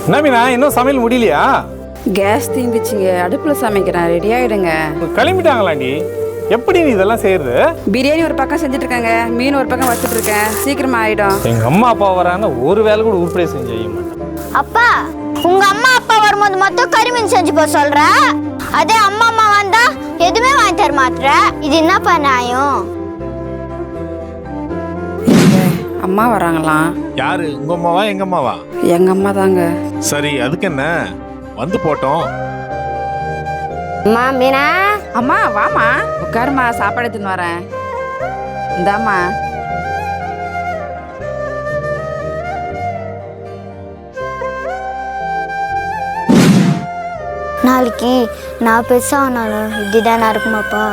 என்ன மீனா இன்னும் சமையல் முடியலையா? கேஸ் தீந்துச்சுங்க, அடுப்புல சமைக்கிறேன், ரெடி ஆயிடுங்க. கிளம்பிட்டாங்களாண்டி? எப்படி நீ இதெல்லாம் செய்யறது? பிரியாணி ஒரு பக்கம் செஞ்சுட்டு இருக்காங்க, மீன் ஒரு பக்கம் வச்சுட்டு இருக்கேன், சீக்கிரமா ஆயிடும். எங்க அம்மா அப்பா வராங்க, ஒரு வேலை கூட உருப்படியா செஞ்சு செய்ய மாட்டேன். அப்பா, உங்க அம்மா அப்பா வரும்போது மட்டும் கறிமீன் செஞ்சு போ சொல்ற, அதே அம்மா அம்மா வந்தா எதுவுமே வாங்கி தர மாட்டற. இது என்னப்பா நியாயம்? அம்மா வராங்களாம். யாரு, உங்க அம்மாவா எங்க அம்மாவா? எங்க அம்மா தாங்க. சரி, அதுக்கு என்ன, வந்து போட்டோம். அம்மா மீனா. அம்மா வாமா, உட்காருமா, சாப்பாடு எடுத்துன்னு வரேன். இந்தாம்மா. நாளைக்கு நான் பெருசானாலும் இப்படிதான் இருக்குமாப்பா?